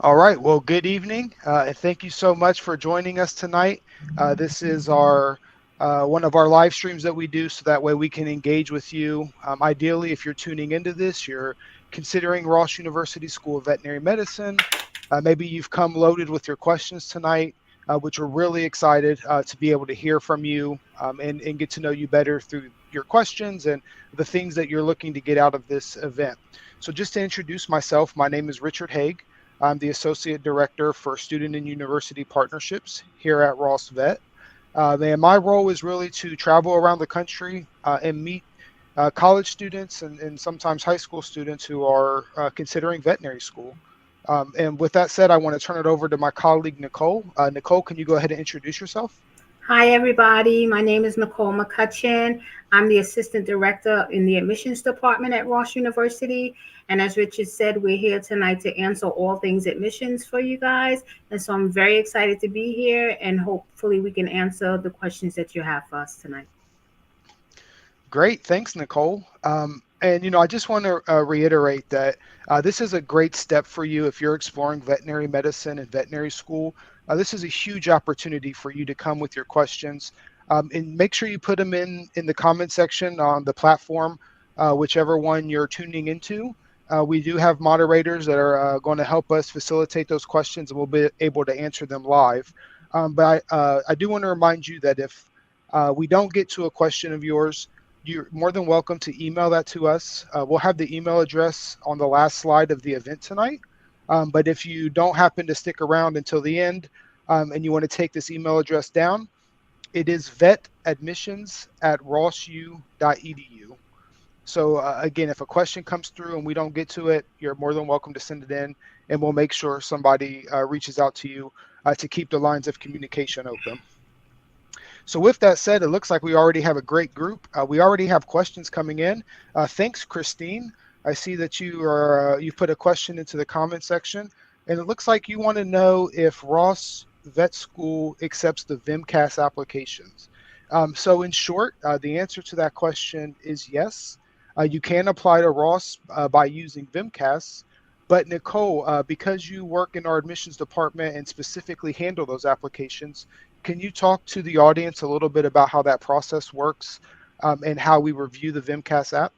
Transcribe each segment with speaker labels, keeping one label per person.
Speaker 1: All right. Well, good evening, and thank you so much for joining us tonight. This is our one of our live streams that we do, so that way we can engage with you. Ideally, if you're tuning into this, you're considering Ross University School of Veterinary Medicine. Maybe you've come loaded with your questions tonight, which we're really excited to be able to hear from you and get to know you better through your questions and the things that you're looking to get out of this event. So, just to introduce myself, my name is Richard Haig. I'm the Associate Director for Student and University Partnerships here at Ross Vet. And my role is really to travel around the country and meet college students and sometimes high school students who are considering veterinary school. And with that said, I want to turn it over to my colleague, Nicole. Nicole, can you go ahead and introduce yourself?
Speaker 2: Hi, everybody. My name is Nicole McCutcheon. I'm the Assistant Director in the Admissions Department at Ross University. And as Richard said, we're here tonight to answer all things admissions for you guys. And so I'm very excited to be here, and hopefully we can answer the questions that you have for us tonight.
Speaker 1: Great. Thanks, Nicole. I just want to reiterate that this is a great step for you if you're exploring veterinary medicine and veterinary school. This is a huge opportunity for you to come with your questions, and make sure you put them in the comment section on the platform, whichever one you're tuning into. We do have moderators that are going to help us facilitate those questions, and we'll be able to answer them live. But I do want to remind you that if we don't get to a question of yours, you're more than welcome to email that to us. We'll have the email address on the last slide of the event tonight. But if you don't happen to stick around until the end and you want to take this email address down, it is vetadmissions@rossu.edu. So again, if a question comes through and we don't get to it, you're more than welcome to send it in, and we'll make sure somebody reaches out to you to keep the lines of communication open. So with that said, it looks like we already have a great group. We already have questions coming in. Thanks, Christine. I see that you've put a question into the comment section, and it looks like you want to know if Ross Vet School accepts the VMCAS applications. So in short, the answer to that question is yes. You can apply to Ross by using VMCAS. But Nicole, because you work in our admissions department and specifically handle those applications, can you talk to the audience a little bit about how that process works and how we review the VMCAS app?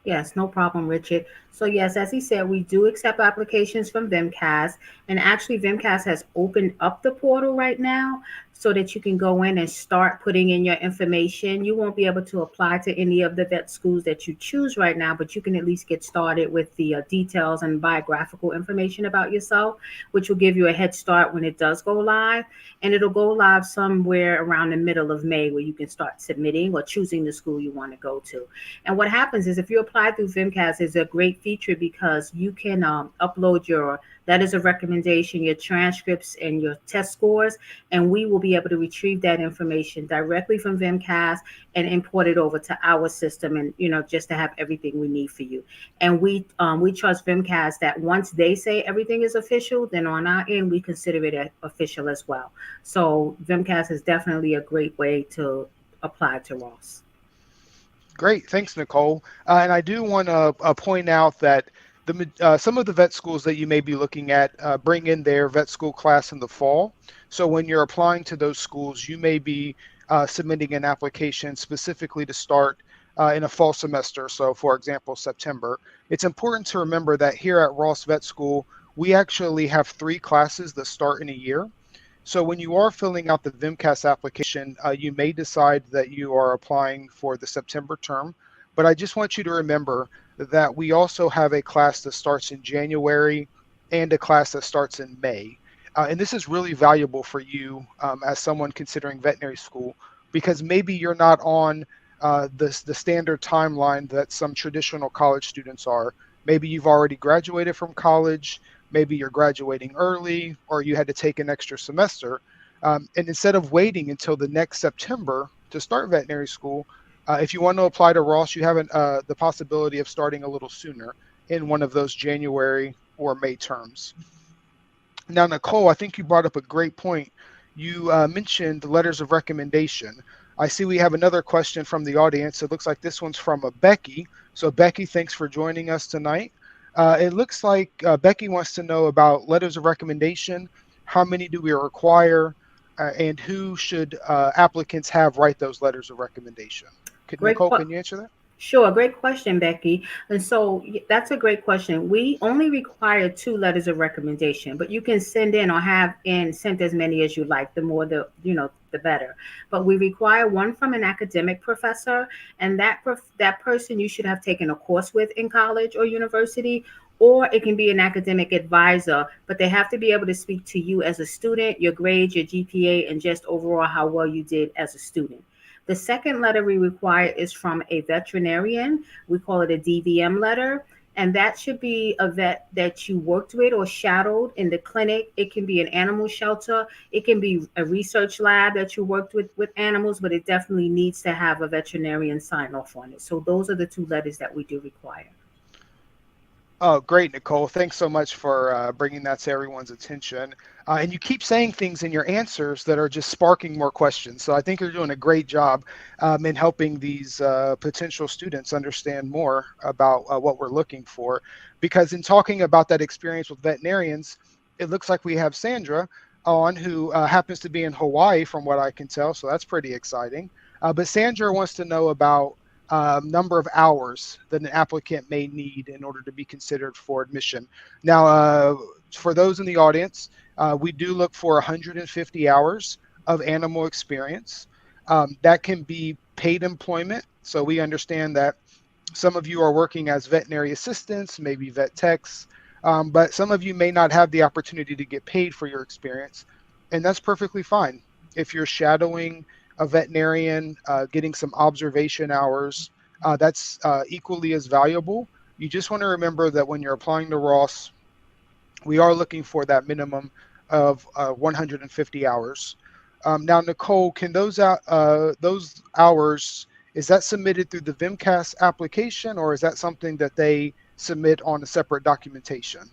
Speaker 2: Yes, no problem, Richard. So yes, as he said, we do accept applications from VMCAS, and actually VMCAS has opened up the portal right now so that you can go in and start putting in your information. You won't be able to apply to any of the vet schools that you choose right now, but you can at least get started with the details and biographical information about yourself, which will give you a head start when it does go live. And it'll go live somewhere around the middle of May, where you can start submitting or choosing the school you want to go to. And what happens is if you apply through VMCAS, it's a great feature because you can upload your letters of recommendation, your transcripts, and your test scores, and we will be able to retrieve that information directly from VMCAS and import it over to our system, and just to have everything we need for you. And we trust VMCAS that once they say everything is official, then on our end we consider it official as well. So VMCAS is definitely a great way to apply to Ross.
Speaker 1: Great, thanks, Nicole. And I do want to point out that some of the vet schools that you may be looking at bring in their vet school class in the fall. So when you're applying to those schools, you may be submitting an application specifically to start in a fall semester. So for example, September. It's important to remember that here at Ross Vet School, we actually have 3 classes that start in a year. So when you are filling out the VMCAS application, you may decide that you are applying for the September term. But I just want you to remember that we also have a class that starts in January and a class that starts in May. And this is really valuable for you as someone considering veterinary school, because maybe you're not on the standard timeline that some traditional college students are. Maybe you've already graduated from college. Maybe you're graduating early, or you had to take an extra semester. And instead of waiting until the next September to start veterinary school, if you want to apply to Ross, you have the possibility of starting a little sooner in one of those January or May terms. Now, Nicole, I think you brought up a great point. You mentioned letters of recommendation. I see we have another question from the audience. It looks like this one's from a Becky. So Becky, thanks for joining us tonight. It looks like Becky wants to know about letters of recommendation. How many do we require, and who should applicants have write those letters of recommendation?
Speaker 2: Great
Speaker 1: Nicole,
Speaker 2: que-
Speaker 1: can you answer that?
Speaker 2: Sure, great question, Becky. And so that's a great question. We only require two letters of recommendation, but you can send in or have in sent as many as you like. The more the better. But we require one from an academic professor, and that person you should have taken a course with in college or university, or it can be an academic advisor, but they have to be able to speak to you as a student, your grades, your GPA, and just overall how well you did as a student. The second letter we require is from a veterinarian. We call it a DVM letter. And that should be a vet that you worked with or shadowed in the clinic. It can be an animal shelter. It can be a research lab that you worked with animals, but it definitely needs to have a veterinarian sign off on it. So those are the two letters that we do require.
Speaker 1: Oh, great, Nicole. Thanks so much for bringing that to everyone's attention. And you keep saying things in your answers that are just sparking more questions. So I think you're doing a great job in helping these potential students understand more about what we're looking for. Because in talking about that experience with veterinarians, it looks like we have Sandra on, who happens to be in Hawaii, from what I can tell. So that's pretty exciting. But Sandra wants to know about number of hours that an applicant may need in order to be considered for admission. Now, for those in the audience, we do look for 150 hours of animal experience. That can be paid employment. So we understand that some of you are working as veterinary assistants, maybe vet techs, but some of you may not have the opportunity to get paid for your experience, and that's perfectly fine. If you're shadowing a veterinarian, getting some observation hours, that's equally as valuable. You just want to remember that when you're applying to Ross, we are looking for that minimum of 150 hours. Now, Nicole, can those hours, is that submitted through the VMCAS application, or is that something that they submit on a separate documentation?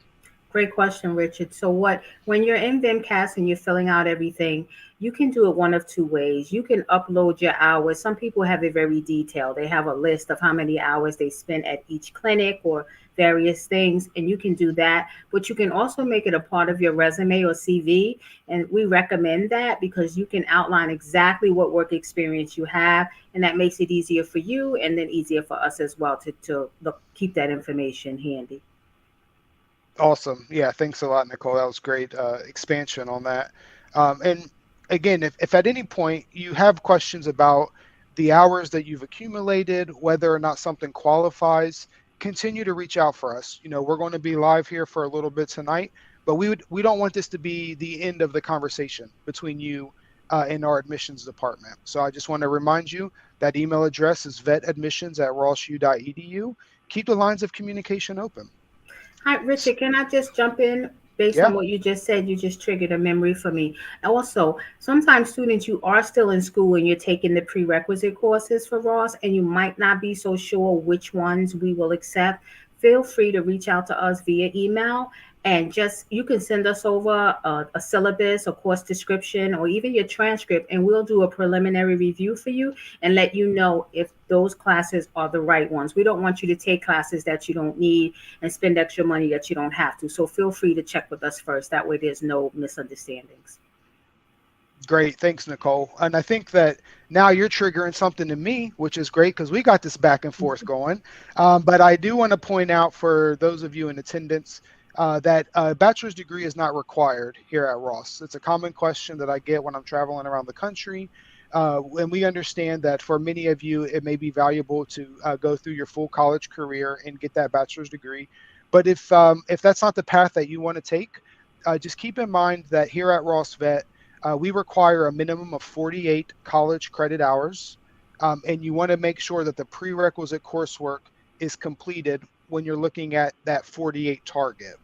Speaker 2: Great question, Richard. So what when you're in VimCast and you're filling out everything, you can do it one of two ways. You can upload your hours. Some people have it very detailed. They have a list of how many hours they spent at each clinic or various things, and you can do that. But you can also make it a part of your resume or CV, and we recommend that because you can outline exactly what work experience you have, and that makes it easier for you and then easier for us as well to keep that information handy.
Speaker 1: Awesome. Yeah, thanks a lot, Nicole. That was great expansion on that. And again, if at any point you have questions about the hours that you've accumulated, whether or not something qualifies, continue to reach out for us. We're going to be live here for a little bit tonight, but we don't want this to be the end of the conversation between you and our admissions department. So I just want to remind you that email address is vetadmissions@rossu.edu. Keep the lines of communication open.
Speaker 2: Hi, Richard. Can I just jump in based on
Speaker 1: Yeah.
Speaker 2: what you just said? You just triggered a memory for me. Also, sometimes students, you are still in school and you're taking the prerequisite courses for Ross, and you might not be so sure which ones we will accept. Feel free to reach out to us via email, and just you can send us over a syllabus, a course description, or even your transcript, and we'll do a preliminary review for you and let you know if those classes are the right ones. We don't want you to take classes that you don't need and spend extra money that you don't have to. So feel free to check with us first. That way there's no misunderstandings.
Speaker 1: Great. Thanks, Nicole. And I think that now you're triggering something in me, which is great because we got this back and forth going. But I do want to point out for those of you in attendance that a bachelor's degree is not required here at Ross. It's a common question that I get when I'm traveling around the country. And we understand that for many of you, it may be valuable to go through your full college career and get that bachelor's degree. But if that's not the path that you want to take, just keep in mind that here at Ross Vet, we require a minimum of 48 college credit hours, and you want to make sure that the prerequisite coursework is completed when you're looking at that 48 target.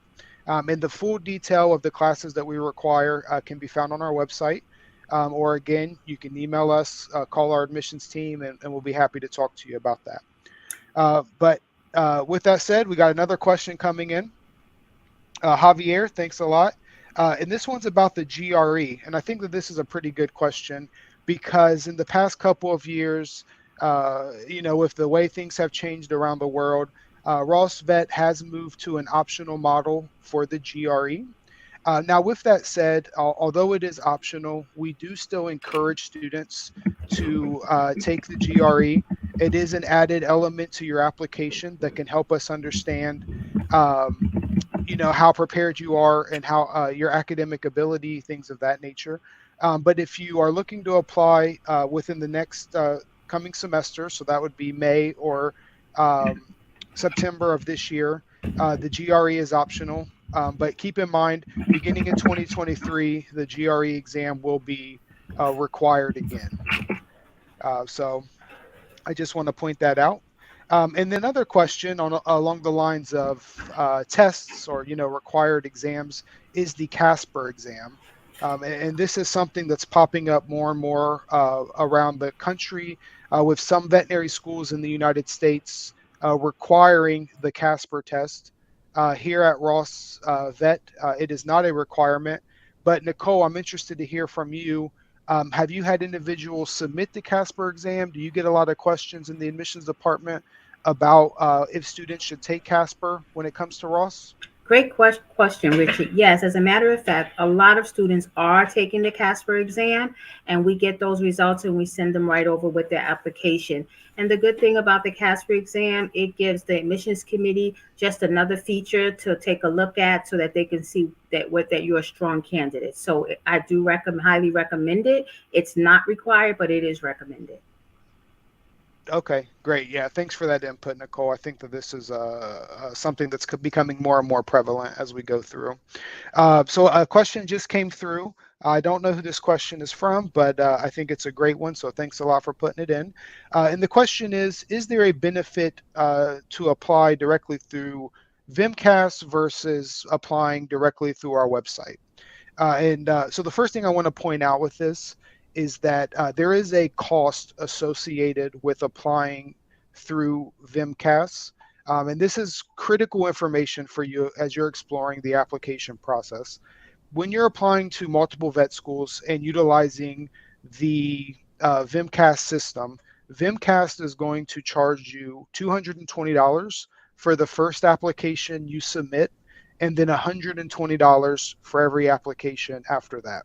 Speaker 1: And the full detail of the classes that we require can be found on our website. Or again, you can email us, call our admissions team, and we'll be happy to talk to you about that. But with that said, we got another question coming in. Javier, thanks a lot. And this one's about the GRE. And I think that this is a pretty good question because in the past couple of years, with the way things have changed around the world, Ross Vet has moved to an optional model for the GRE. Now, with that said, although it is optional, we do still encourage students to take the GRE. It is an added element to your application that can help us understand, um, how prepared you are and how your academic ability, things of that nature. But if you are looking to apply within the next coming semester, so that would be May or um, September of this year, the GRE is optional. But keep in mind, beginning in 2023, the GRE exam will be required again. So I just want to point that out. And then another question along the lines of tests or required exams is the Casper exam. And this is something that's popping up more and more around the country, with some veterinary schools in the United States requiring the Casper test. Here at Ross Vet, it is not a requirement. But Nicole, I'm interested to hear from you. Have you had individuals submit the Casper exam? Do you get a lot of questions in the admissions department about if students should take Casper when it comes to Ross?
Speaker 2: Great question, Richard. Yes, as a matter of fact, a lot of students are taking the Casper exam, and we get those results and we send them right over with their application. And the good thing about the Casper exam, it gives the admissions committee just another feature to take a look at so that they can see that you're a strong candidate. So I do highly recommend it. It's not required, but it is recommended.
Speaker 1: Okay, great. Yeah, thanks for that input, Nicole. I think that this is something that's becoming more and more prevalent as we go through. So a question just came through. I don't know who this question is from, but I think it's a great one. So thanks a lot for putting it in. And the question is there a benefit to apply directly through VMCAS versus applying directly through our website? So the first thing I want to point out with this is that there is a cost associated with applying through VMCAS. And this is critical information for you as you're exploring the application process. When you're applying to multiple vet schools and utilizing the VMCAS system, VMCAS is going to charge you $220 for the first application you submit, and then $120 for every application after that.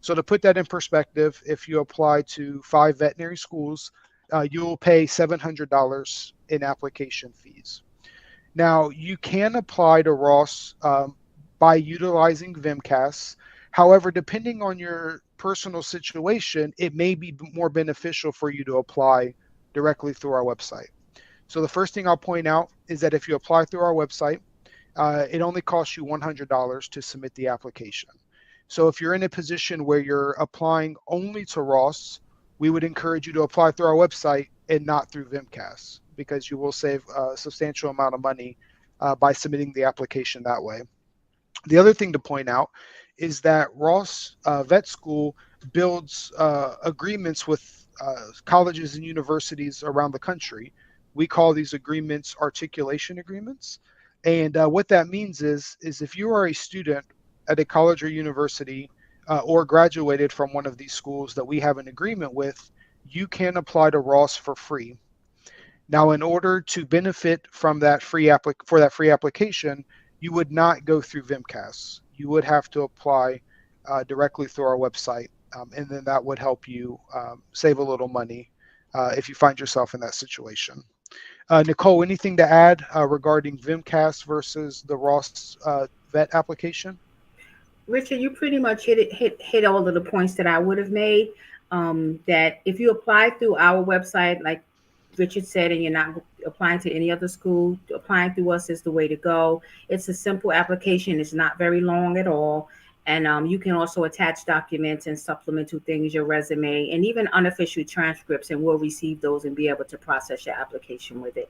Speaker 1: So to put that in perspective, if you apply to 5 veterinary schools, you will pay $700 in application fees. Now, you can apply to Ross by utilizing VMCAS. However, depending on your personal situation, it may be more beneficial for you to apply directly through our website. So the first thing I'll point out is that if you apply through our website, it only costs you $100 to submit the application. So if you're in a position where you're applying only to Ross, we would encourage you to apply through our website and not through VMCAS, because you will save a substantial amount of money by submitting the application that way. The other thing to point out is that Ross Vet School builds agreements with colleges and universities around the country. We call these agreements articulation agreements. And what that means is if you are a student at a college or university or graduated from one of these schools that we have an agreement with, you can apply to Ross for free. Now, in order to benefit from that free application, you would not go through VMCAS. You would have to apply directly through our website, and then that would help you save a little money if you find yourself in that situation. Nicole, anything to add regarding VMCAS versus the Ross Vet application?
Speaker 2: Richard, you pretty much hit all of the points that I would have made. That if you apply through our website, like Richard said, and you're not applying to any other school, applying through us is the way to go. It's a simple application. It's not very long at all. And you can also attach documents and supplemental things, your resume, and even unofficial transcripts, and we'll receive those and be able to process your application with it.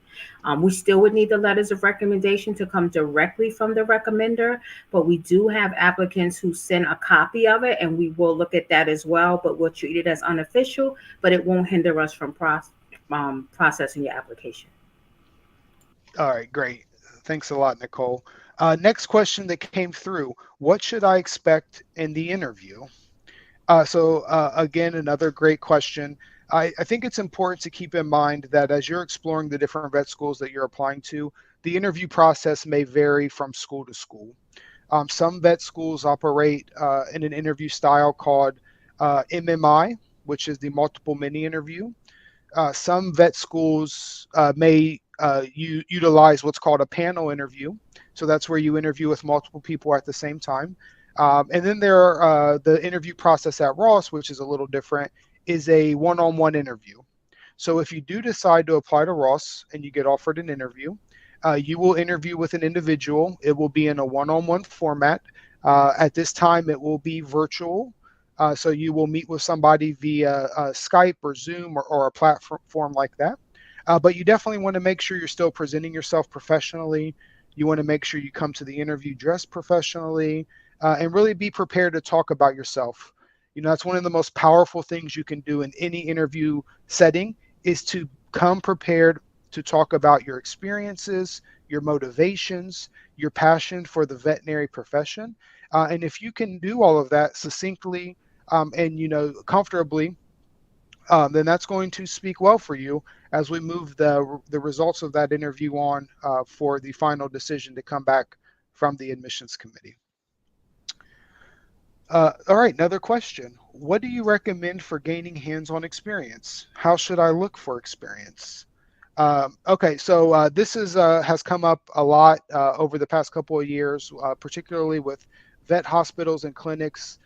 Speaker 2: We still would need the letters of recommendation to come directly from the recommender, but we do have applicants who send a copy of it, and we will look at that as well, but we'll treat it as unofficial, but it won't hinder us from processing your application.
Speaker 1: All right, great. Thanks a lot, Nicole. Next question that came through: what should I expect in the interview? Again, another great question. I think it's important to keep in mind that as you're exploring the different vet schools that you're applying to, the interview process may vary from school to school. Some vet schools operate in an interview style called MMI, which is the multiple mini interview. Some vet schools may utilize what's called a panel interview. So that's where you interview with multiple people at the same time. And then there are the interview process at Ross, which is a little different, is a one-on-one interview. So if you do decide to apply to Ross and you get offered an interview, you will interview with an individual. It will be in a one-on-one format. At this time, it will be virtual. So you will meet with somebody via Skype or Zoom or a platform like that. But you definitely want to make sure you're still presenting yourself professionally. You want to make sure you come to the interview dressed professionally and really be prepared to talk about yourself. That's one of the most powerful things you can do in any interview setting is to come prepared to talk about your experiences, your motivations, your passion for the veterinary profession. And if you can do all of that succinctly and comfortably, then that's going to speak well for you as we move the results of that interview on for the final decision to come back from the admissions committee. All right, another question. What do you recommend for gaining hands-on experience? How should I look for experience? Okay, so this has come up a lot over the past couple of years, particularly with vet hospitals and clinics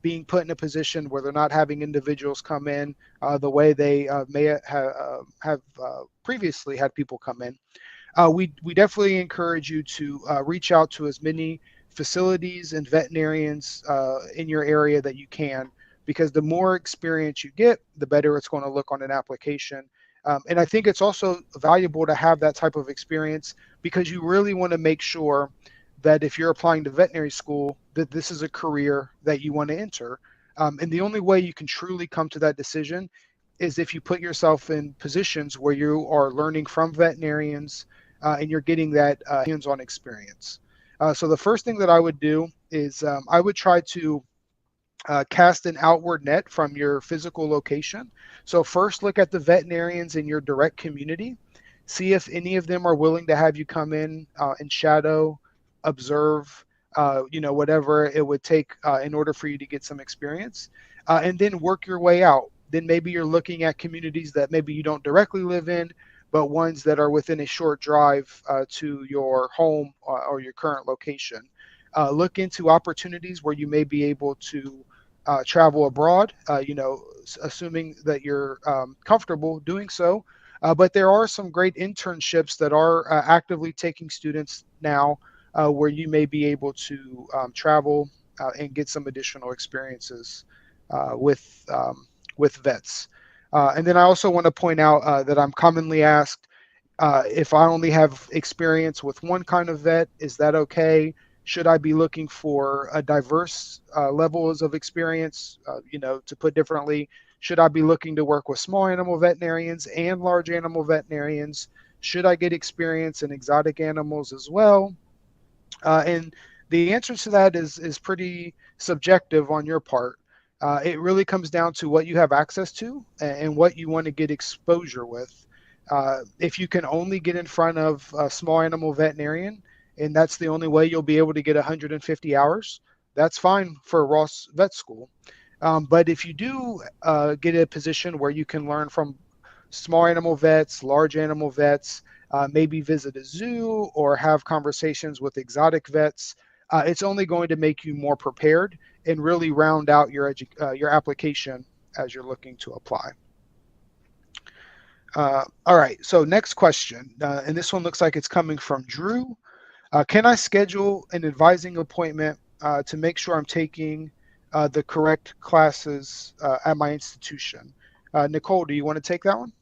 Speaker 1: being put in a position where they're not having individuals come in the way they may have previously had people come in. We definitely encourage you to reach out to as many facilities and veterinarians in your area that you can, because the more experience you get, the better it's going to look on an application. And I think it's also valuable to have that type of experience because you really want to make sure that if you're applying to veterinary school, that this is a career that you want to enter. And the only way you can truly come to that decision is if you put yourself in positions where you are learning from veterinarians and you're getting that hands-on experience. So the first thing that I would do is I would try to cast an outward net from your physical location. So first look at the veterinarians in your direct community. See if any of them are willing to have you come in and shadow, observe, whatever it would take in order for you to get some experience. And then work your way out. Then maybe you're looking at communities that maybe you don't directly live in, but ones that are within a short drive to your home or your current location. Look into opportunities where you may be able to travel abroad, assuming that you're comfortable doing so. But there are some great internships that are actively taking students now where you may be able to travel and get some additional experiences with vets. And then I also want to point out that I'm commonly asked if I only have experience with one kind of vet, is that okay? Should I be looking for a diverse levels of experience? To put differently, should I be looking to work with small animal veterinarians and large animal veterinarians? Should I get experience in exotic animals as well? And the answer to that is pretty subjective on your part. It really comes down to what you have access to and what you want to get exposure with. If you can only get in front of a small animal veterinarian, and that's the only way you'll be able to get 150 hours, that's fine for Ross Vet School. But if you do get a position where you can learn from small animal vets, large animal vets, maybe visit a zoo or have conversations with exotic vets, it's only going to make you more prepared and really round out your application as you're looking to apply. All right, so next question, and this one looks like it's coming from Drew. Can I schedule an advising appointment to make sure I'm taking the correct classes at my institution? Nicole, do you want to take that one?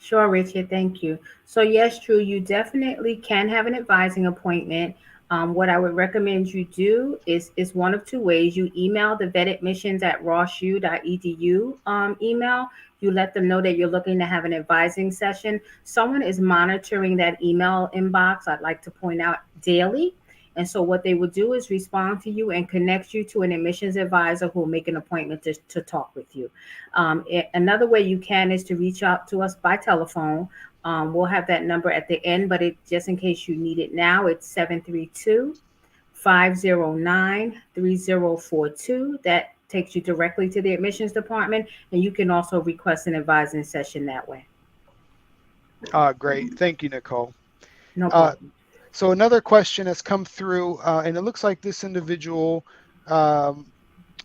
Speaker 2: Sure, Richard. Thank you. So, yes, true. You definitely can have an advising appointment. What I would recommend you do is one of two ways. You email the vetadmissions at rossu.edu email. You let them know that you're looking to have an advising session. Someone is monitoring that email inbox, I'd like to point out, daily. And so what they will do is respond to you and connect you to an admissions advisor who will make an appointment to talk with you. Another way you can is to reach out to us by telephone. We'll have that number at the end, but just in case you need it now, it's 732-509-3042. That takes you directly to the admissions department, and you can also request an advising session that way.
Speaker 1: Great. Thank you, Nicole.
Speaker 2: No problem.
Speaker 1: So another question has come through, and it looks like this individual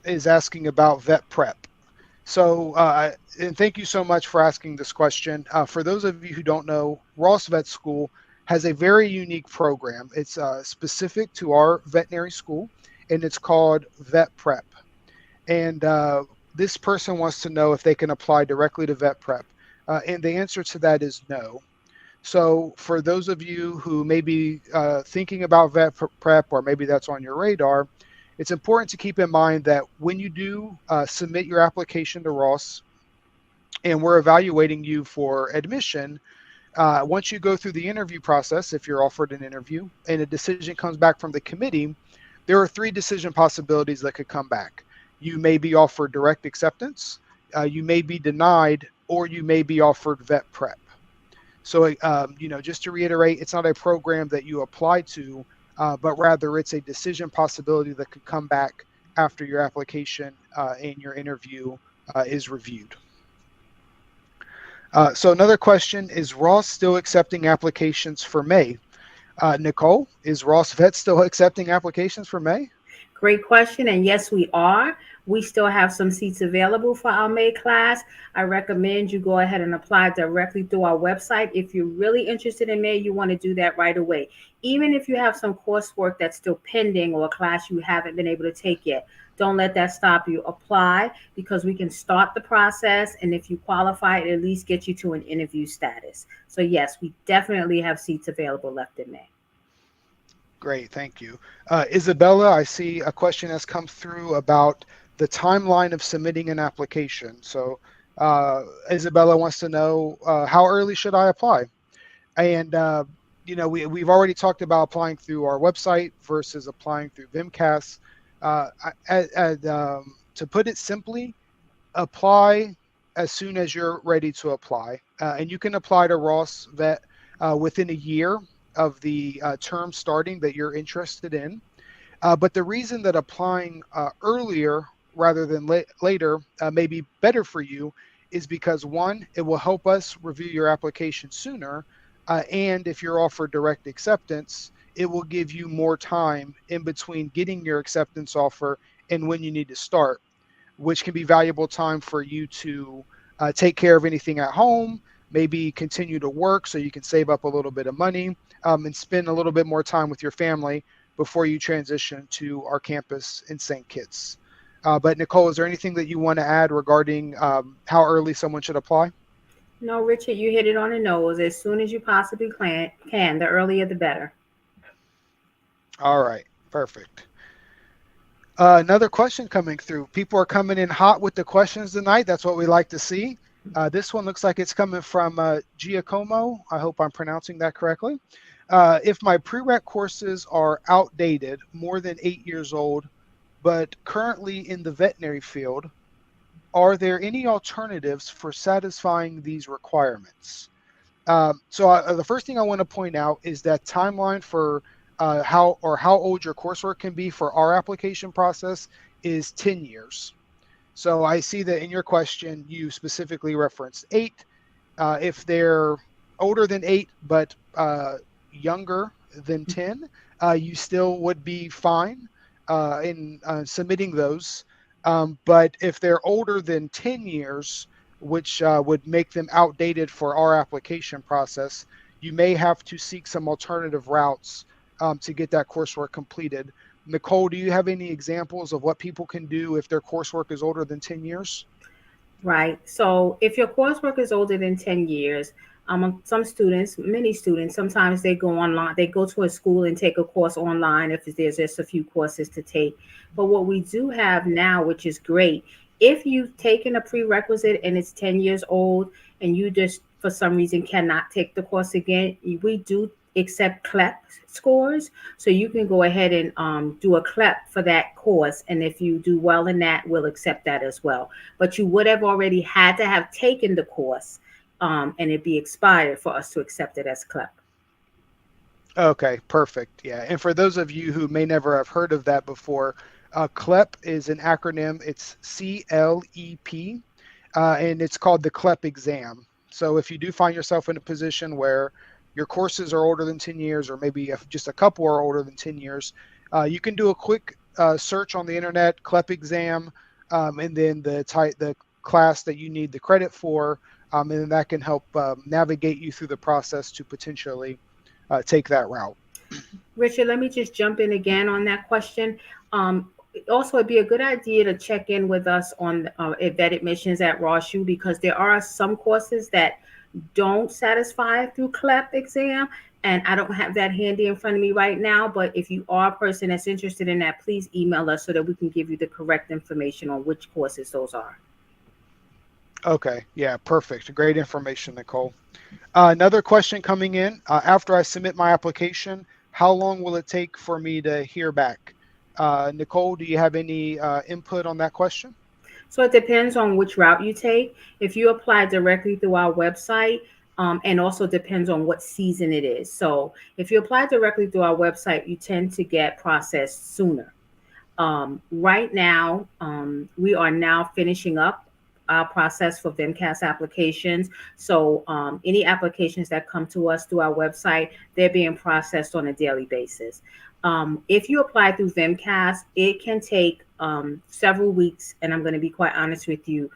Speaker 1: is asking about vet prep. So, and thank you so much for asking this question. For those of you who don't know, Ross Vet School has a very unique program. It's specific to our veterinary school, and it's called Vet Prep. And this person wants to know if they can apply directly to Vet Prep. And the answer to that is no. So for those of you who may be thinking about Vet Prep, or maybe that's on your radar, it's important to keep in mind that when you do submit your application to Ross, and we're evaluating you for admission, once you go through the interview process, if you're offered an interview and a decision comes back from the committee, there are 3 decision possibilities that could come back. You may be offered direct acceptance, you may be denied, or you may be offered Vet Prep. So, just to reiterate, it's not a program that you apply to, but rather it's a decision possibility that could come back after your application and your interview is reviewed. So another question, is Ross still accepting applications for May? Nicole, is Ross Vet still accepting applications for May?
Speaker 2: Great question. And yes, we are. We still have some seats available for our May class. I recommend you go ahead and apply directly through our website. If you're really interested in May, you want to do that right away. Even if you have some coursework that's still pending or a class you haven't been able to take yet, don't let that stop you. Apply, because we can start the process. And if you qualify, it at least get you to an interview status. So yes, we definitely have seats available left in May.
Speaker 1: Great, thank you. Isabella, I see a question has come through about the timeline of submitting an application. So Isabella wants to know, how early should I apply? And we've already talked about applying through our website versus applying through VMCAS. To put it simply, apply as soon as you're ready to apply. And you can apply to Ross Vet within a year of the term starting that you're interested in. But the reason that applying earlier rather than later may be better for you is because, one, it will help us review your application sooner. And if you're offered direct acceptance, it will give you more time in between getting your acceptance offer and when you need to start, which can be valuable time for you to take care of anything at home, maybe continue to work so you can save up a little bit of money, and spend a little bit more time with your family before you transition to our campus in St. Kitts. But Nicole, is there anything that you want to add regarding how early someone should apply?
Speaker 2: No, Richard, you hit it on the nose. As soon as you possibly can, the earlier the better.
Speaker 1: All right, perfect. Another question coming through. People are coming in hot with the questions tonight. That's what we like to see. This one looks like it's coming from Giacomo. I hope I'm pronouncing that correctly. If my prereq courses are outdated, more than 8 years old, but currently in the veterinary field, are there any alternatives for satisfying these requirements? So the first thing I want to point out is that timeline for how old your coursework can be for our application process is 10 years. So I see that in your question, you specifically referenced 8. If they're older than 8, but younger than 10, you still would be fine in submitting those. But if they're older than 10 years, which would make them outdated for our application process, you may have to seek some alternative routes to get that coursework completed. Nicole, do you have any examples of what people can do if their coursework is older than 10 years?
Speaker 2: Right. So if your coursework is older than 10 years, some students, many students, sometimes they go online, they go to a school and take a course online if there's just a few courses to take. But what we do have now, which is great, if you've taken a prerequisite and it's 10 years old and you just, for some reason, cannot take the course again, we do accept CLEP scores. So you can go ahead and do a CLEP for that course. And if you do well in that, we'll accept that as well. But you would have already had to have taken the course and it'd be expired for us to accept it as CLEP.
Speaker 1: Okay, perfect. Yeah. And for those of you who may never have heard of that before, CLEP is an acronym. It's CLEP, and it's called the CLEP exam. So if you do find yourself in a position where your courses are older than 10 years, or maybe just a couple are older than 10 years, you can do a quick search on the internet, CLEP exam, and then the class that you need the credit for, and then that can help navigate you through the process to potentially take that route.
Speaker 2: Richard, let me just jump in again on that question. Also, it'd be a good idea to check in with us on vet admissions at Ross U, because there are some courses that don't satisfy through CLEP exam. And I don't have that handy in front of me right now, but if you are a person that's interested in that, please email us so that we can give you the correct information on which courses those are.
Speaker 1: Okay, yeah, perfect. Great information, Nicole. Another question coming in. After I submit my application, how long will it take for me to hear back? Nicole, do you have any input on that question?
Speaker 2: So it depends on which route you take. If you apply directly through our website, and also depends on what season it is. So if you apply directly through our website, you tend to get processed sooner. Right now, we are now finishing up our process for VMCAS applications. So any applications that come to us through our website, they're being processed on a daily basis. If you apply through VMCAS, it can take several weeks, and I'm going to be quite honest with you.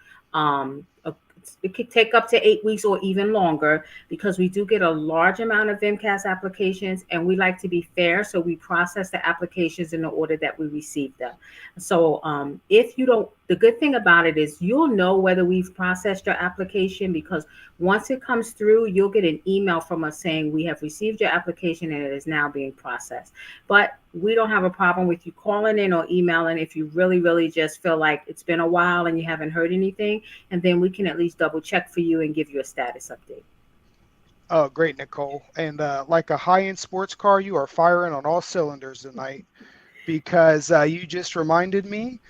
Speaker 2: It could take up to 8 weeks or even longer, because we do get a large amount of VMCAS applications, and we like to be fair. So we process the applications in the order that we receive them. So if you don't, the good thing about it is you'll know whether we've processed your application, because once it comes through, you'll get an email from us saying we have received your application and it is now being processed. But we don't have a problem with you calling in or emailing if you really just feel like it's been a while and you haven't heard anything, and then we can at least double check for you and give you a status update.
Speaker 1: Oh, great, Nicole. And like a high-end sports car, you are firing on all cylinders tonight, because you just reminded me,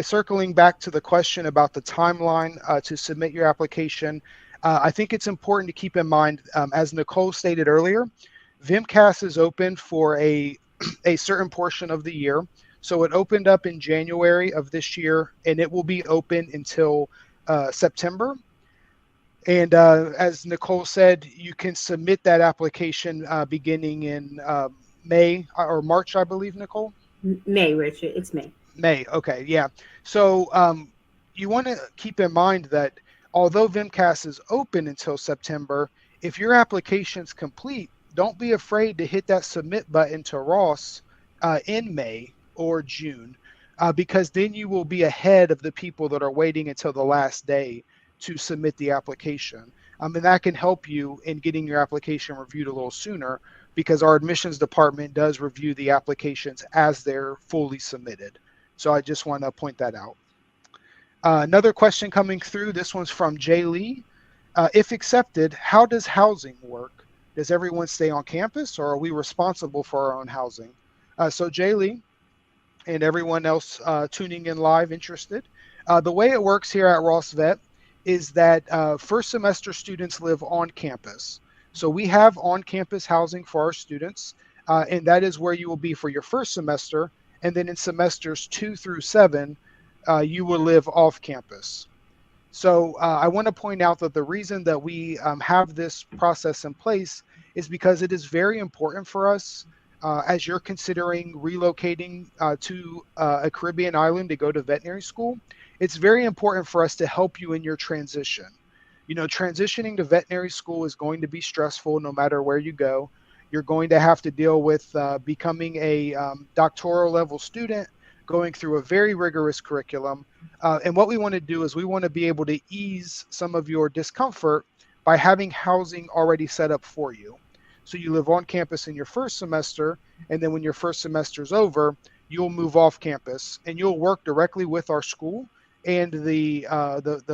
Speaker 1: circling back to the question about the timeline to submit your application. I think it's important to keep in mind, as Nicole stated earlier, VMCAS is open for a certain portion of the year. So it opened up in January of this year, and it will be open until September. And as Nicole said, you can submit that application beginning in May or March, I believe, Nicole?
Speaker 2: May, Richard. It's May.
Speaker 1: May. Okay. Yeah. So you want to keep in mind that although VMCAS is open until September, if your application's complete, don't be afraid to hit that submit button to Ross in May or June, because then you will be ahead of the people that are waiting until the last day to submit the application. And that can help you in getting your application reviewed a little sooner, because our admissions department does review the applications as they're fully submitted. So I just want to point that out. Another question coming through, this one's from Jay Lee. If accepted, how does housing work? Does everyone stay on campus, or are we responsible for our own housing? So Jay Lee and everyone else tuning in live interested, the way it works here at Ross Vet is that first semester students live on campus. So we have on-campus housing for our students, and that is where you will be for your first semester. And then in semesters 2 through 7, you will live off campus. So I want to point out that the reason that we have this process in place is because it is very important for us as you're considering relocating to a Caribbean island to go to veterinary school. It's very important for us to help you in your transition. You know, transitioning to veterinary school is going to be stressful no matter where you go. You're going to have to deal with becoming a doctoral level student, going through a very rigorous curriculum. And what we want to do is we want to be able to ease some of your discomfort by having housing already set up for you. So you live on campus in your first semester, and then when your first semester is over, you'll move off campus and you'll work directly with our school and the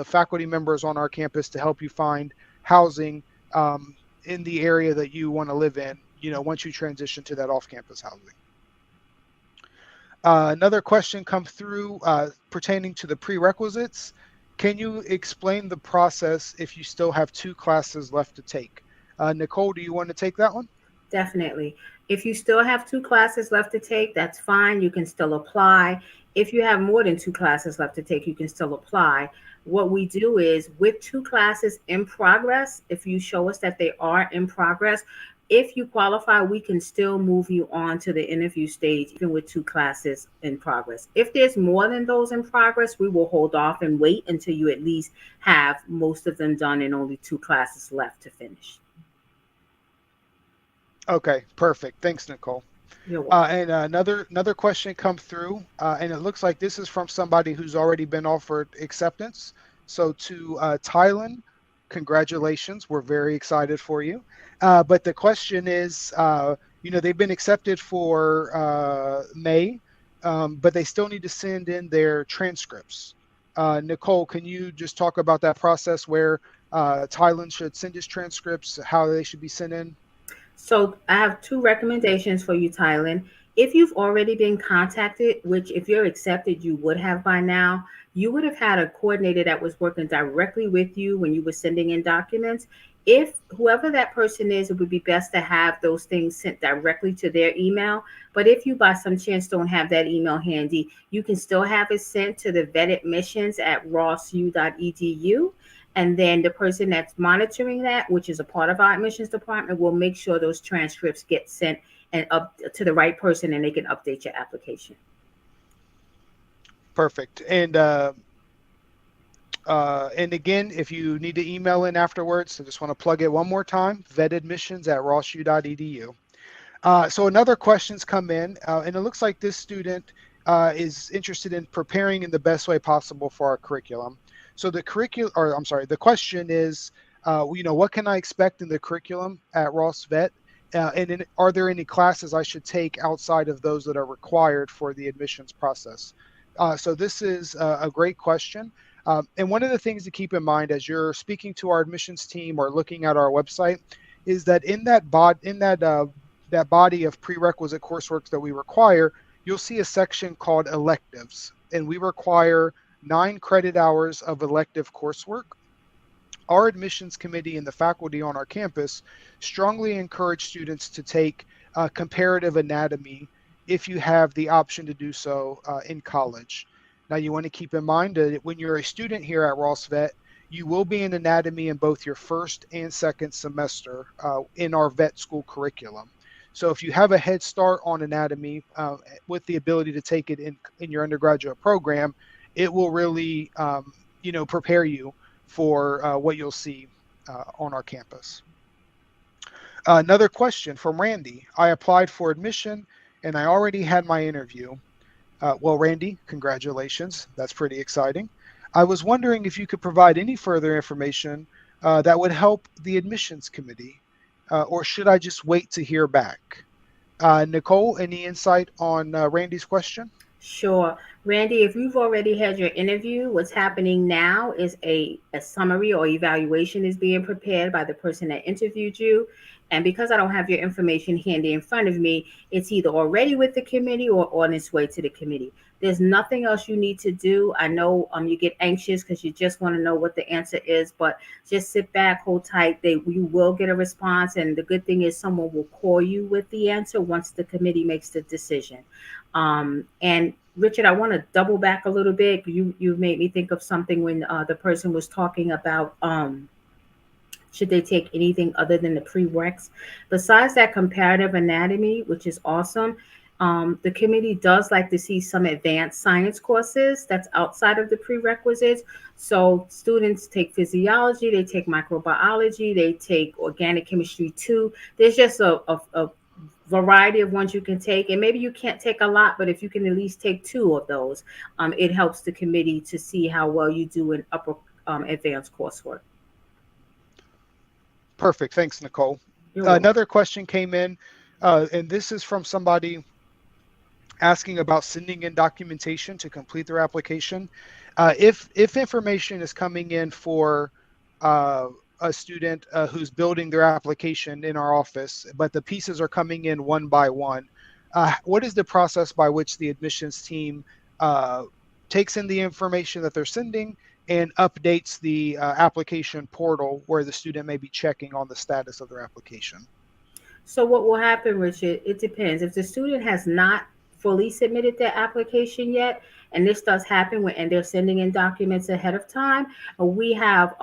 Speaker 1: faculty members on our campus to help you find housing in the area that you want to live in, once you transition to that off-campus housing. Another question come through pertaining to the prerequisites. Can you explain the process if you still have 2 classes left to take? Nicole, do you want to take that one?
Speaker 2: Definitely. If you still have 2 classes left to take, that's fine. You can still apply. If you have more than 2 classes left to take, you can still apply. What we do is with 2 classes in progress, if you show us that they are in progress, if you qualify, we can still move you on to the interview stage, even with 2 classes in progress. If there's more than those in progress, we will hold off and wait until you at least have most of them done and only 2 classes left to finish.
Speaker 1: Okay, perfect. Thanks, Nicole.
Speaker 2: You're welcome.
Speaker 1: And another question come through, and it looks like this is from somebody who's already been offered acceptance. So to Tylen, congratulations. We're very excited for you. But the question is, they've been accepted for May, but they still need to send in their transcripts. Nicole, can you just talk about that process where Tylen should send his transcripts, how they should be sent in?
Speaker 2: So I have 2 recommendations for you, Tylen. If you've already been contacted, which if you're accepted, you would have by now, you would have had a coordinator that was working directly with you when you were sending in documents. If whoever that person is, it would be best to have those things sent directly to their email. But if you by some chance don't have that email handy, you can still have it sent to the vetadmissions@rossu.edu. And then the person that's monitoring that, which is a part of our admissions department, will make sure those transcripts get sent and up to the right person and they can update your application.
Speaker 1: Perfect. And again, if you need to email in afterwards, I just want to plug it one more time, vetadmissions@rossu.edu. So another question's come in, and it looks like this student is interested in preparing in the best way possible for our curriculum. So the question is, what can I expect in the curriculum at Ross Vet? And are there any classes I should take outside of those that are required for the admissions process? So this is a great question. And one of the things to keep in mind as you're speaking to our admissions team or looking at our website is that in that body of prerequisite coursework that we require, you'll see a section called Electives, and we require 9 credit hours of elective coursework. Our admissions committee and the faculty on our campus strongly encourage students to take comparative anatomy if you have the option to do so in college. Now, you want to keep in mind that when you're a student here at Ross Vet, you will be in anatomy in both your first and second semester in our vet school curriculum. So if you have a head start on anatomy with the ability to take it in your undergraduate program, it will really, prepare you for what you'll see on our campus. Another question from Randy. I applied for admission and I already had my interview. Well, Randy, congratulations. That's pretty exciting. I was wondering if you could provide any further information that would help the admissions committee, or should I just wait to hear back? Nicole, any insight on Randy's question?
Speaker 2: Sure. Randy, if you've already had your interview, what's happening now is a summary or evaluation is being prepared by the person that interviewed you. And because I don't have your information handy in front of me, it's either already with the committee or on its way to the committee. There's nothing else you need to do. I know you get anxious because you just want to know what the answer is, but just sit back, hold tight. You will get a response. And the good thing is someone will call you with the answer once the committee makes the decision. And Richard, I want to double back a little bit. You made me think of something when the person was talking about should they take anything other than the prereqs. Besides that comparative anatomy, which is awesome, the committee does like to see some advanced science courses that's outside of the prerequisites. So students take physiology, they take microbiology, they take organic chemistry too. There's just a variety of ones you can take, and maybe you can't take a lot, but if you can at least take 2 of those, it helps the committee to see how well you do in upper advanced coursework.
Speaker 1: Perfect. Thanks, Nicole. Another question came in, and this is from somebody asking about sending in documentation to complete their application. If information is coming in for a student who's building their application in our office, but the pieces are coming in one by one, what is the process by which the admissions team takes in the information that they're sending and updates the application portal where the student may be checking on the status of their application?
Speaker 2: So what will happen, Richard, it depends. If the student has not fully submitted their application yet, and this does happen when and they're sending in documents ahead of time, we have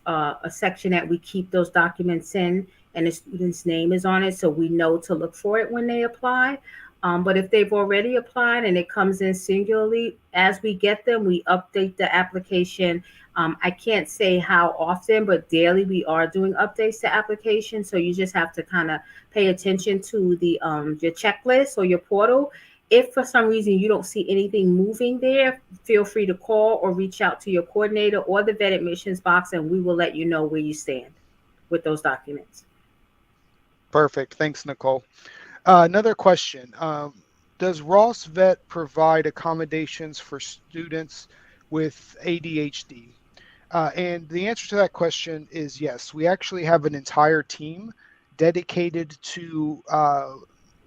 Speaker 2: a section that we keep those documents in, and the student's name is on it, so we know to look for it when they apply. But if they've already applied and it comes in singularly, as we get them, we update the application. I can't say how often, but daily we are doing updates to applications. So you just have to kind of pay attention to the your checklist or your portal. If for some reason you don't see anything moving there, feel free to call or reach out to your coordinator or the vet admissions box, and we will let you know where you stand with those documents.
Speaker 1: Perfect. Thanks, Nicole. Another question. Does Ross Vet provide accommodations for students with ADHD? And the answer to that question is yes. We actually have an entire team dedicated to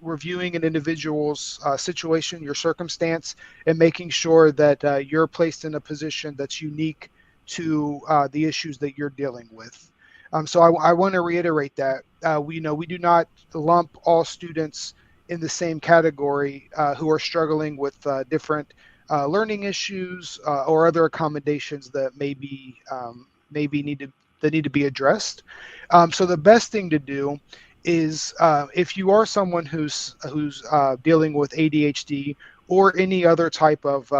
Speaker 1: reviewing an individual's situation, your circumstance, and making sure that you're placed in a position that's unique to the issues that you're dealing with. So I want to reiterate that we do not lump all students in the same category who are struggling with different learning issues or other accommodations that need to be addressed. So the best thing to do is if you are someone who's dealing with ADHD or any other type of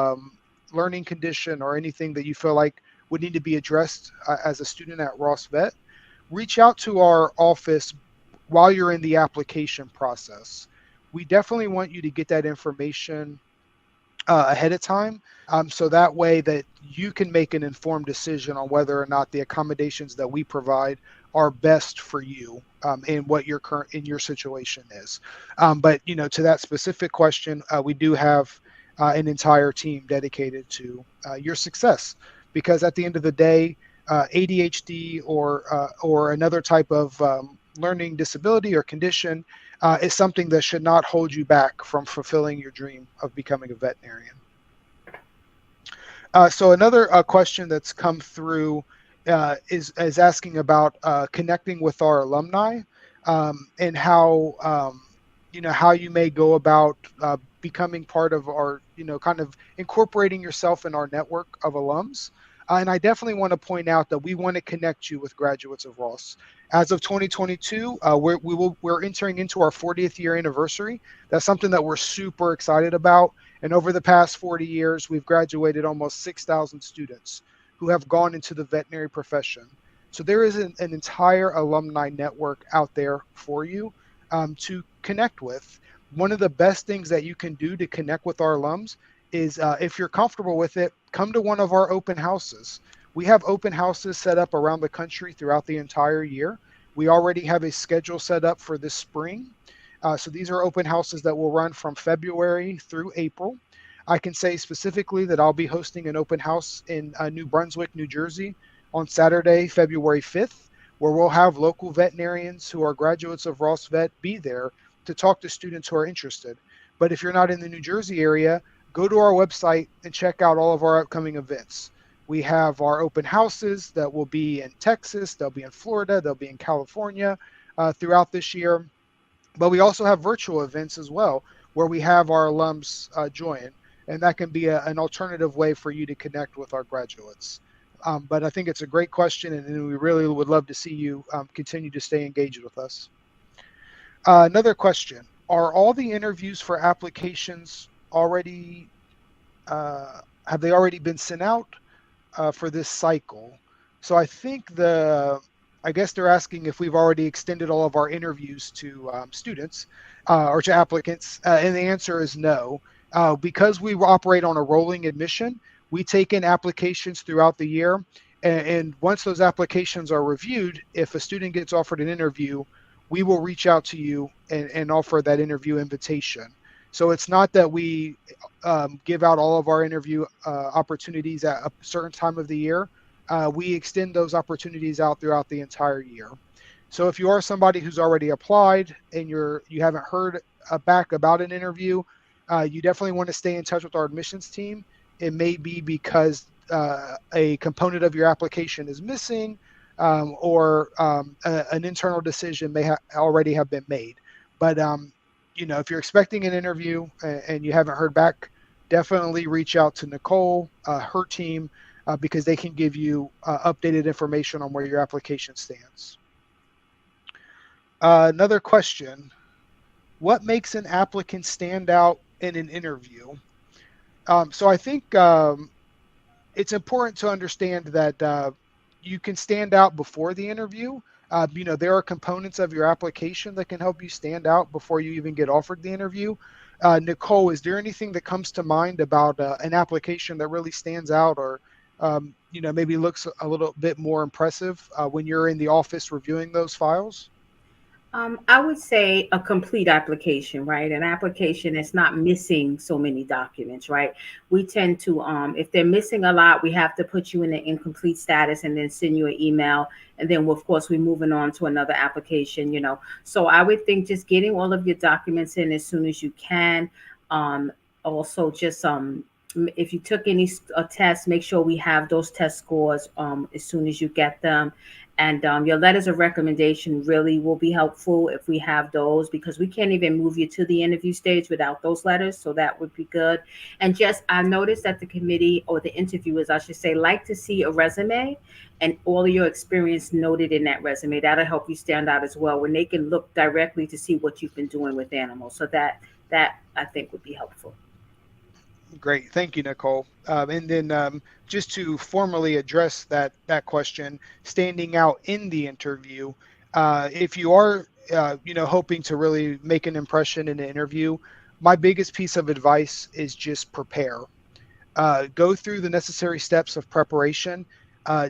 Speaker 1: learning condition or anything that you feel like would need to be addressed as a student at Ross Vet, reach out to our office while you're in the application process. We definitely want you to get that information ahead of time, so that way that you can make an informed decision on whether or not the accommodations that we provide are best for you and what your your situation is. But to that specific question, we do have an entire team dedicated to your success, because at the end of the day, ADHD or another type of learning disability or condition is something that should not hold you back from fulfilling your dream of becoming a veterinarian. So another question that's come through is asking about connecting with our alumni and how how you may go about becoming part of our kind of incorporating yourself in our network of alums. And I definitely want to point out that we want to connect you with graduates of Ross. As of 2022, we're entering into our 40th year anniversary. That's something that we're super excited about. And over the past 40 years, we've graduated almost 6,000 students who have gone into the veterinary profession. So there is an entire alumni network out there for you to connect with. One of the best things that you can do to connect with our alums is if you're comfortable with it, come to one of our open houses. We have open houses set up around the country throughout the entire year. We already have a schedule set up for this spring. So these are open houses that will run from February through April. I can say specifically that I'll be hosting an open house in New Brunswick, New Jersey on Saturday, February 5th, where we'll have local veterinarians who are graduates of Ross Vet be there to talk to students who are interested. But if you're not in the New Jersey area, go to our website and check out all of our upcoming events. We have our open houses that will be in Texas, they'll be in Florida, they'll be in California throughout this year. But we also have virtual events as well, where we have our alums join. And that can be an alternative way for you to connect with our graduates. But I think it's a great question, and we really would love to see you continue to stay engaged with us. Another question: are all the interviews for applications already? Have they already been sent out for this cycle? So I think I guess they're asking if we've already extended all of our interviews to students or to applicants, and the answer is no. Because we operate on a rolling admission, we take in applications throughout the year, and once those applications are reviewed, if a student gets offered an interview, we will reach out to you and offer that interview invitation. So it's not that we give out all of our interview opportunities at a certain time of the year. we extend those opportunities out throughout the entire year. So if you are somebody who's already applied and you haven't heard back about an interview, you definitely want to stay in touch with our admissions team. It may be because a component of your application is missing, or an internal decision may already have been made. But if you're expecting an interview and you haven't heard back, definitely reach out to Nicole, her team, because they can give you updated information on where your application stands. Another question: what makes an applicant stand out in an interview? So I think it's important to understand that you can stand out before the interview. There are components of your application that can help you stand out before you even get offered the interview. Nicole, is there anything that comes to mind about an application that really stands out, or maybe looks a little bit more impressive when you're in the office reviewing those files?
Speaker 2: I would say a complete application, right? An application that's not missing so many documents, right? We tend to, if they're missing a lot, we have to put you in an incomplete status and then send you an email. And then, of course, we're moving on to another application. So I would think just getting all of your documents in as soon as you can. Also, just if you took any tests, make sure we have those test scores as soon as you get them. And your letters of recommendation really will be helpful if we have those, because we can't even move you to the interview stage without those letters. So that would be good. And just, I noticed that the committee, or the interviewers, I should say, like to see a resume and all of your experience noted in that resume. That'll help you stand out as well, when they can look directly to see what you've been doing with animals. So that I think would be helpful.
Speaker 1: Great. Thank you, Nicole. And then just to formally address that question, standing out in the interview, if you are, hoping to really make an impression in an interview, my biggest piece of advice is just prepare. Go through the necessary steps of preparation.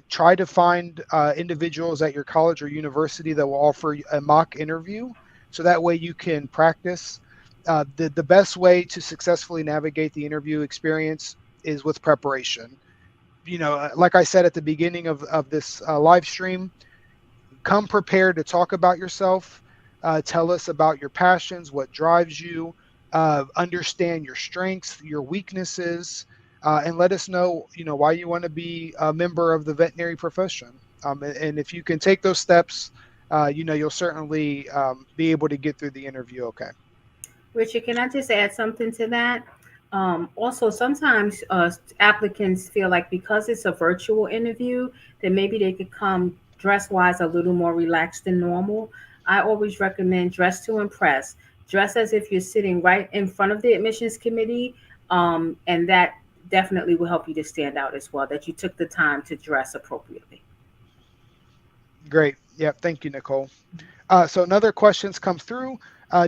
Speaker 1: Try to find individuals at your college or university that will offer a mock interview, so that way you can practice. The best way to successfully navigate the interview experience is with preparation. Like I said at the beginning of this live stream, come prepared to talk about yourself. Tell us about your passions, what drives you, understand your strengths, your weaknesses, and let us know, why you want to be a member of the veterinary profession. And if you can take those steps, you'll certainly be able to get through the interview okay.
Speaker 2: Richard, can I just add something to that? Also, sometimes applicants feel like because it's a virtual interview, that maybe they could come dress wise a little more relaxed than normal. I always recommend dress to impress. Dress as if you're sitting right in front of the admissions committee, and that definitely will help you to stand out as well, that you took the time to dress appropriately.
Speaker 1: Great. Yeah. Thank you, Nicole. So another questions come through.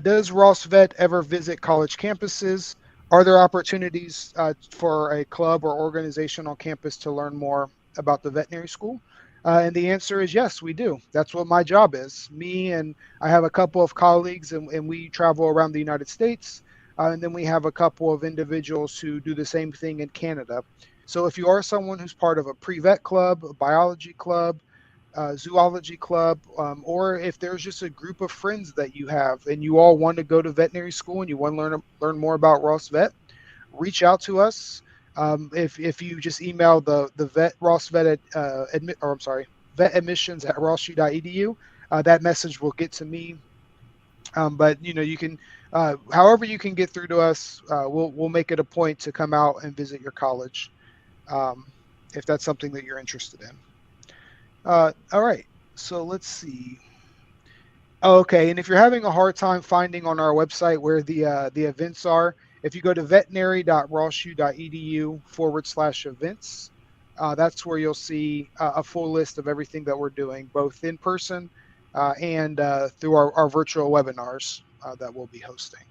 Speaker 1: Does Ross Vet ever visit college campuses? Are there opportunities for a club or organization on campus to learn more about the veterinary school? And the answer is yes, we do. That's what my job is. Me and I have a couple of colleagues, and we travel around the United States. And then we have a couple of individuals who do the same thing in Canada. So if you are someone who's part of a pre-vet club, a biology club, zoology club, or if there's just a group of friends that you have and you all want to go to veterinary school and you want to learn more about Ross Vet, reach out to us. If you just email the vet Ross Vet vet admissions at rossU.edu, that message will get to me. But you can, however you can get through to us, we'll make it a point to come out and visit your college, if that's something that you're interested in. All right, so let's see. Okay, and if you're having a hard time finding on our website where the events are, if you go to veterinary.rossu.edu/events, that's where you'll see a full list of everything that we're doing, both in person and through our virtual webinars that we'll be hosting.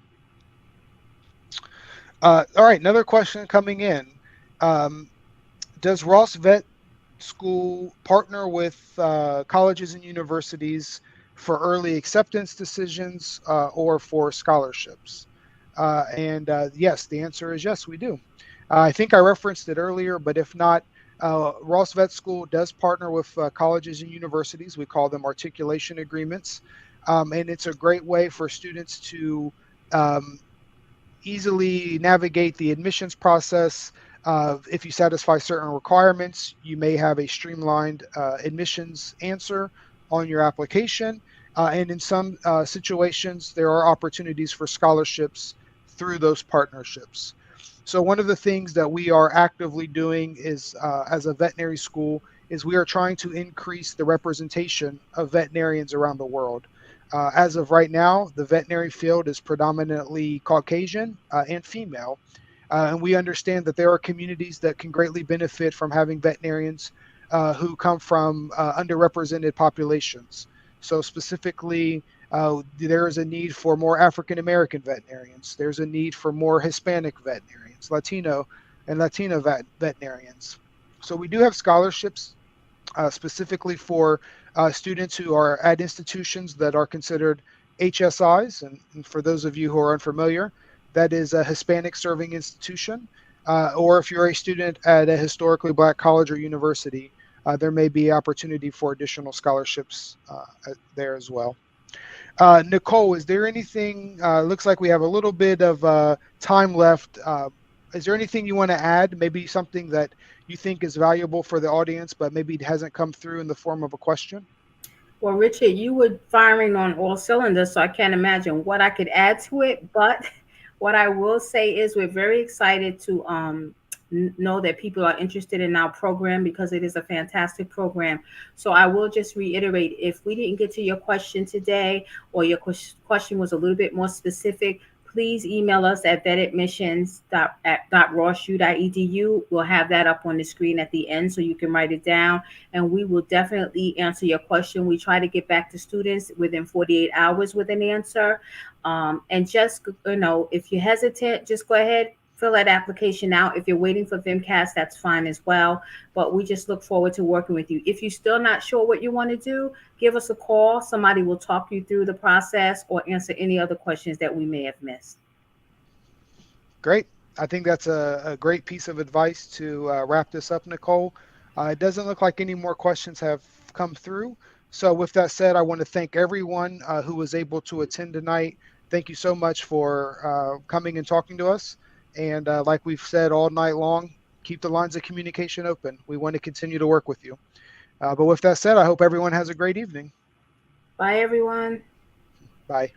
Speaker 1: All right, another question coming in. Does Ross Vet School partner with colleges and universities for early acceptance decisions or for scholarships? And yes, the answer is yes, we do. I think I referenced it earlier, but if not, Ross Vet School does partner with colleges and universities. We call them articulation agreements. And it's a great way for students to um, easily navigate the admissions process. If you satisfy certain requirements, you may have a streamlined admissions answer on your application. And in some situations, there are opportunities for scholarships through those partnerships. So one of the things that we are actively doing is, as a veterinary school, is we are trying to increase the representation of veterinarians around the world. As of right now, the veterinary field is predominantly Caucasian and female. And we understand that there are communities that can greatly benefit from having veterinarians who come from underrepresented populations. So specifically, there is a need for more African American veterinarians. There's a need for more Hispanic veterinarians, Latino and Latina veterinarians. So we do have scholarships specifically for students who are at institutions that are considered HSIs. And for those of you who are unfamiliar, that is a Hispanic serving institution. Or if you're a student at a historically Black college or university, there may be opportunity for additional scholarships there as well. Nicole, is there anything, looks like we have a little bit of time left. Is there anything you want to add? Maybe something that you think is valuable for the audience, but maybe it hasn't come through in the form of a question?
Speaker 2: Well, Richard, you were firing on all cylinders, so I can't imagine what I could add to it. But what I will say is we're very excited to know that people are interested in our program because it is a fantastic program. So I will just reiterate, if we didn't get to your question today or your question was a little bit more specific, please email us at vetadmissions.rossu.edu. We'll have that up on the screen at the end so you can write it down, and we will definitely answer your question. We try to get back to students within 48 hours with an answer. And just, if you're hesitant, just go ahead, fill that application out. If you're waiting for VMCAS, that's fine as well. But we just look forward to working with you. If you're still not sure what you want to do, give us a call. Somebody will talk you through the process or answer any other questions that we may have missed.
Speaker 1: Great. I think that's a great piece of advice to wrap this up, Nicole. It doesn't look like any more questions have come through. So with that said, I want to thank everyone who was able to attend tonight. Thank you so much for coming and talking to us. And like we've said all night long, keep the lines of communication open. We want to continue to work with you. But with that said, I hope everyone has a great evening.
Speaker 2: Bye, everyone.
Speaker 1: Bye.